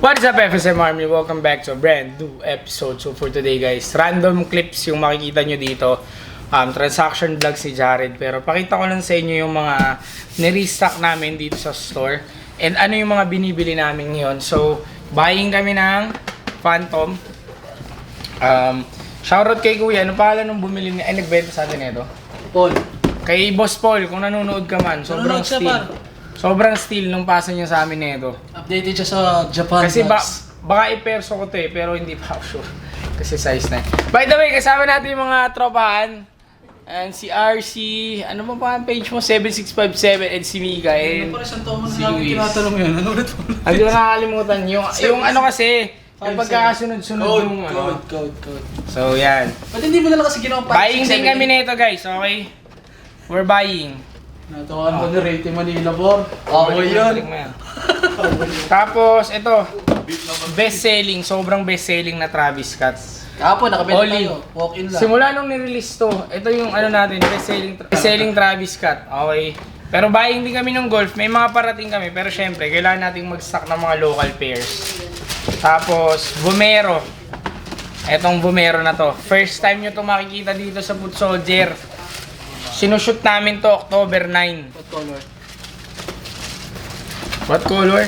What's up FSM Army? Welcome back to a brand new episode. So for today guys, random clips yung makikita nyo dito. Transaction vlogs si Jared. Pero pakita ko lang sa inyo yung mga nirestock namin dito sa store. And ano yung mga binibili namin ngayon. So, buying kami ng Phantom. Shoutout kay Kuya. Ano pangalan nung bumili niya? Ay, nagbenta sa atin ito. Paul. Kay Boss Paul, kung nanonood ka man. Sobrang Nanonood siya, steal. par. Sobrang steal nung pasa niya sa amin nito. Updated siya sa Japan. Kasi baka i-perso ko to pero hindi pa ako sure. Kasi size na. By the way, kasama natin yung mga tropahan. And si RC, ano ba pa ang page mo? 7657 and si Mika and Ano pa rin saan taon mo si na namin Luis. tinatanong yun? Ano ulit mo? Hindi ko nakakalimutan. Yung ano kasi, yung pagkakasunod-sunod yung ano. Code. So yan. Ba't hindi mo na lang kasi ginawa Buying din kami nito guys, okay? We're buying. Natawahan ko ni Rating Manila, Bor. Balik mo yan. Tapos, ito. Best-selling, sobrang best-selling na Travis Scott. Kahapon, nakabenta Olive. tayo. Walk-in lang. Simula nung nirelease to, ito yung ano natin, best-selling Travis Scott. Okay. Pero buying din kami ng Golf. May mga parating kami. Pero syempre, kailangan nating mag-stock ng mga local pairs. Tapos, Vomero. Etong Vomero na to. First time nyo to makikita dito sa Foot Soldier. Sinushoot namin to October 9. What color? What color?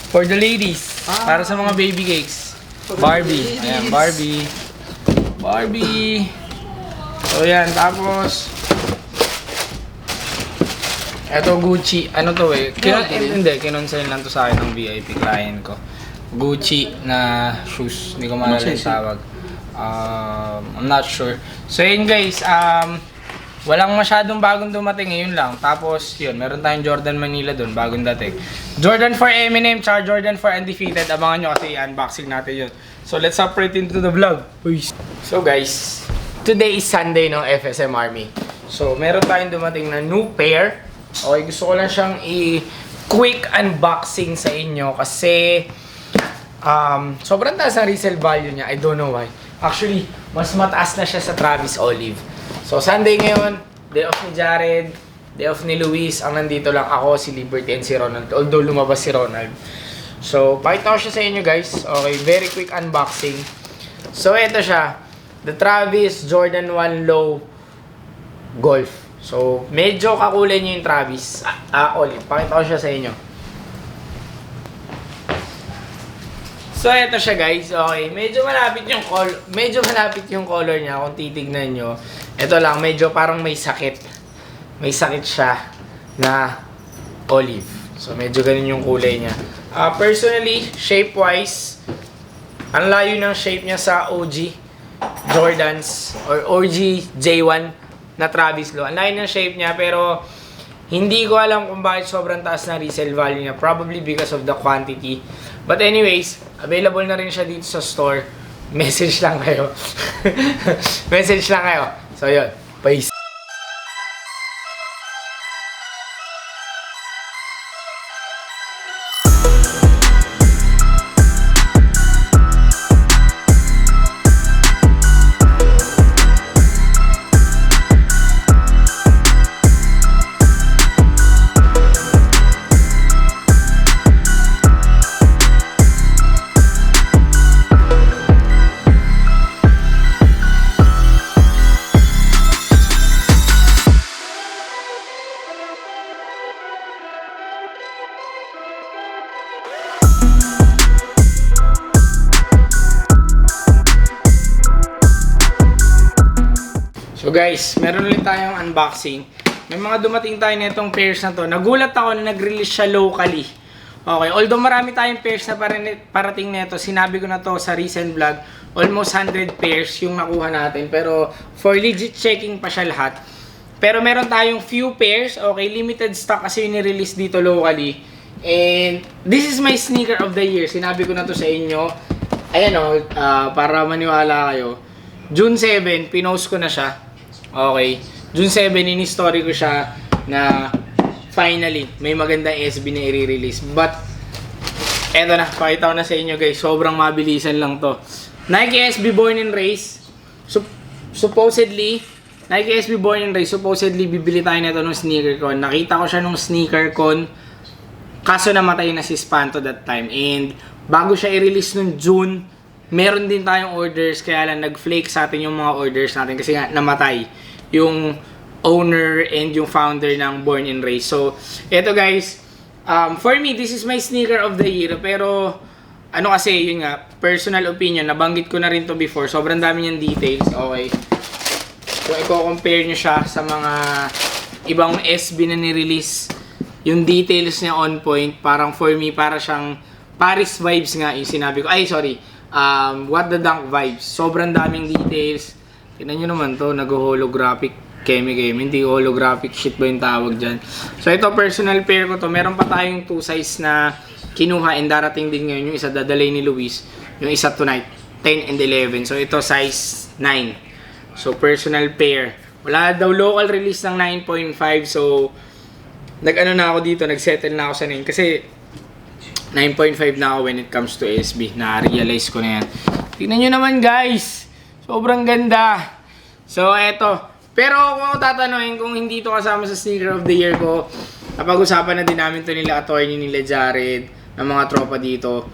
For the ladies. Para sa mga baby cakes. Barbie. Ayan, Barbie. Barbie. So yan, tapos eto Gucci. Ano to eh? Hindi, kinonsign lang to sa akin ng VIP client ko. Gucci na shoes. Hindi ko maalala yung tawag. I'm not sure. So yun guys, walang masyadong bagong dumating ngayon lang. Tapos yun, meron tayong Jordan Manila dun, bagong dating. Jordan 4 Eminem, tsaka Jordan 4 Undefeated. Abangan nyo kasi unboxing natin yun. So let's hop right into the vlog. Peace. So guys, today is Sunday ng FSM Army. So meron tayong dumating na new pair. Okay, gusto ko lang siyang i-quick unboxing sa inyo kasi sobrang taas ang resale value niya. I don't know why. Actually, mas mataas na siya sa Travis Olive. So, Sunday ngayon, day off ni Jared, day off ni Luis. Ang nandito lang ako, si Liberty and si Ronald. Although lumabas si Ronald. So, pakita ko siya sa inyo guys. Okay, very quick unboxing. So, ito siya. The Travis Jordan 1 Low Golf. So, medyo kakulay niya yung Travis. Olive. Pakita ko siya sa inyo. So, ito siya guys. Okay, medyo malapit yung color niya kung titignan nyo. Ito lang, medyo parang may sakit. May sakit siya na olive. So, medyo ganun yung kulay niya. Personally, shape-wise, ang layo ng shape niya sa OG Jordans or OG J1 na Travis Low. Ang layo ng shape niya, pero hindi ko alam kung bakit sobrang taas na resale value niya. Probably because of the quantity. But anyways, available na rin siya dito sa store. Message lang kayo. Message lang kayo. So yun, peace. So guys, meron ulit tayong unboxing. May mga dumating tayo nitong pairs na to. Nagulat ako na nag-release siya locally. Okay, although marami tayong pairs na parating nito, sinabi ko na to sa recent vlog, almost 100 pairs yung nakuha natin. Pero for legit checking pa siya lahat. Pero meron tayong few pairs, okay, limited stock kasi yung nirelease dito locally. And this is my sneaker of the year. Sinabi ko na to sa inyo. Ayan o, para maniwala kayo. June 7, pinost ko na siya. Okay. June 7, in-story ko siya na finally, may magandang SB na i-release. But, eto na, pakita ko na sa inyo guys. Sobrang mabilisan lang to. Nike SB Born and Raised. Supposedly, Nike SB Born and Raised. Supposedly, bibili tayo nito nung sneaker con. Nakita ko siya nung sneaker con. Kaso namatay na si Spanto that time. And bago siya i-release nung June, meron din tayong orders, kaya lang nag-flake sa atin yung mga orders natin kasi nga namatay yung owner and yung founder ng Born and Raised. So, eto guys, for me, this is my sneaker of the year, pero ano kasi, yun nga, personal opinion, nabanggit ko na rin to before, sobrang dami niyang details, okay. Kung i-compare nyo siya sa mga ibang SB na ni-release, yung details niya on point, parang for me, para siyang Paris vibes nga yung sinabi ko. Ay, sorry. What the Dunk vibes. Sobrang daming details. Tignan nyo naman to, nag-holographic keme. Hindi holographic shit ba yung tawag dyan. So, ito, personal pair ko to. Meron pa tayong 2 size na kinuha and darating din ngayon. Yung isa dadalay ni Luis. Yung isa tonight, 10 and 11. So, ito, size 9. So, personal pair. Wala daw local release ng 9.5. So, nag-ano na ako dito, nag-settle na ako sa 9. Kasi, 9.5 na ako when it comes to SB. Na-realize ko na yan. Tingnan nyo naman guys. Sobrang ganda. So, eto. Pero kung ako tatanungin kung hindi to kasama sa sneaker of the year ko, napag-usapan na din namin to nila attorney, nila Jared, ng mga tropa dito.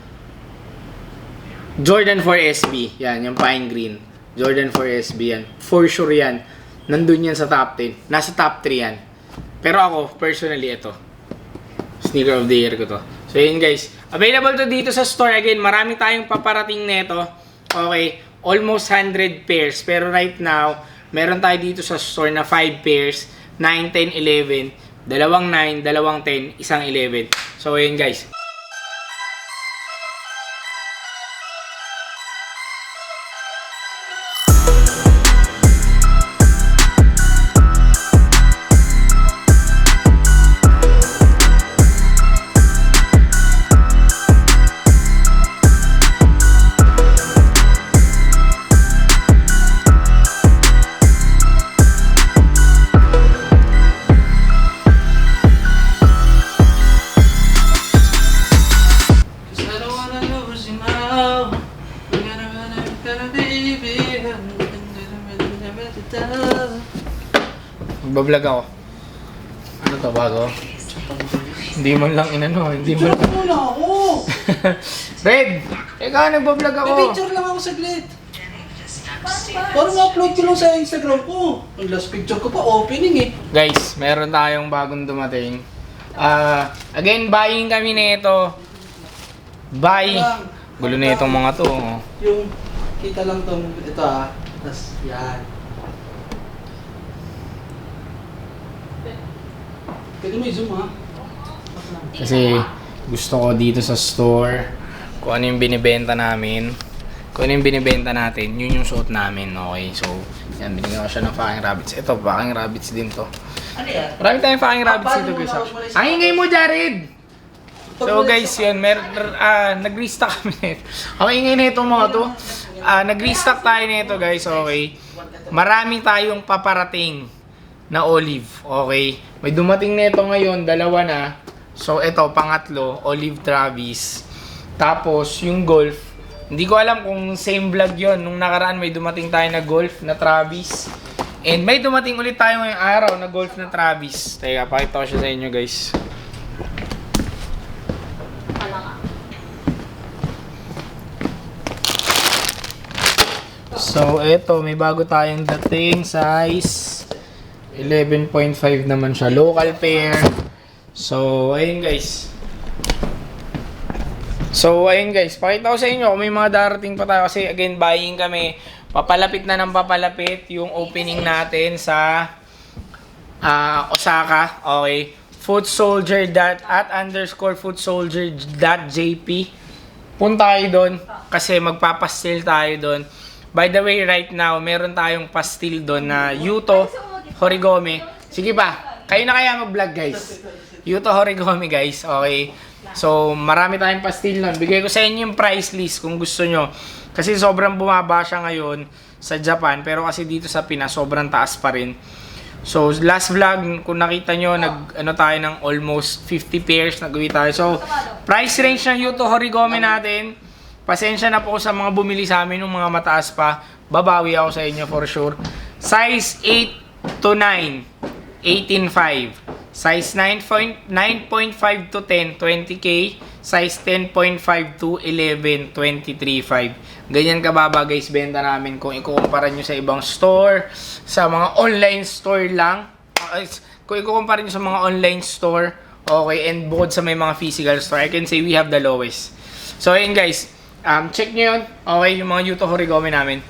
Jordan 4 SB. Yan, yung pine green. Jordan 4 SB yan. For sure yan. Nandun yan sa top 10. Nasa top 3 yan. Pero ako, personally, ito. Sneaker of the year ko to. So yun guys, available to dito sa store. Again, marami tayong paparating nito. Okay, almost 100 pairs. Pero right now, meron tayo dito sa store na 5 pairs, 9, 10, 11, dalawang 9, dalawang 10, isang 11. So yun guys. Magbablog ako. Ano to, bago? Hindi man lang inano, hindi man lang. Muna ako! Red! Ikaw, nagbablog ako. May picture lang ako saglit. Parang ma-upload ko lang sa Instagram ko. Ang last picture ko pa, opening eh. Guys, meron tayong bagong dumating. Again, buying kami nito. Buy. Gulo na itong mga to. Oh. Yung, kita lang tong, ito ah. Tapos, yan. Pwede mo i-zoom ha? Kasi gusto ko dito sa store kung ano yung binibenta namin. Kung ano yung binibenta natin, yun yung suot namin. Okay, so yan, binigyan ko siya ng fucking rabbits. Ito, fucking rabbits din to. Ano yan? Marami tayong fucking rabbits dito guys. Ang ingay mo, Jared! So guys, yun, nag-restock kami nito. Ang ingay na itong mga to. Nag-restock tayo nito guys, okay. Marami tayong paparating na olive, okay. May dumating nito ngayon, dalawa na. So ito, pangatlo, Olive Travis. Tapos yung Golf, hindi ko alam kung same vlog yon. Nung nakaraan may dumating tayo na Golf na Travis. And may dumating ulit tayo ngayong araw na Golf na Travis. Teka, pakita ko siya sa inyo guys. So eto, may bago tayong dating size 11.5 naman siya. Local pair. So, ayun guys. Pakita ko sa inyo kung may mga darating pa tayo. Kasi again, buying kami. Papalapit na ng papalapit yung opening natin sa Osaka. Okay. footsoldier@_footsoldier.jp. Punta kayo doon kasi magpapastil tayo doon. By the way, right now, meron tayong pastil doon na Yuto Horigome. Sige pa, kayo na kaya mag-vlog guys. Yuto Horigome guys, okay. So, marami tayong pastil nun. Bigay ko sa inyo yung price list kung gusto nyo. Kasi sobrang bumaba siya ngayon sa Japan. Pero kasi dito sa Pinas, sobrang taas pa rin. So, last vlog, kung nakita nyo, nag-ano tayo ng almost 50 pairs. Nag-uwi tayo. So, price range ng Yuto Horigome natin. Pasensya na po sa mga bumili sa amin ng mga mataas pa. Babawi ako sa inyo for sure. Size 8 to 9, 18.5. Size 9.5 to 10, 20K. Size 10.5 to 11, 23.5. Ganyan kababa guys, benta namin kung ikukumpara nyo sa ibang store, sa mga online store lang. Kung ikukumpara nyo sa mga online store, okay, and bukod sa may mga physical store, I can say we have the lowest. So, ayun guys, check nyo yun, okay, yung mga Yuto Horigome namin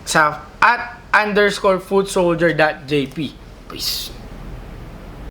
sa @_foodsoldier.jp. Peace.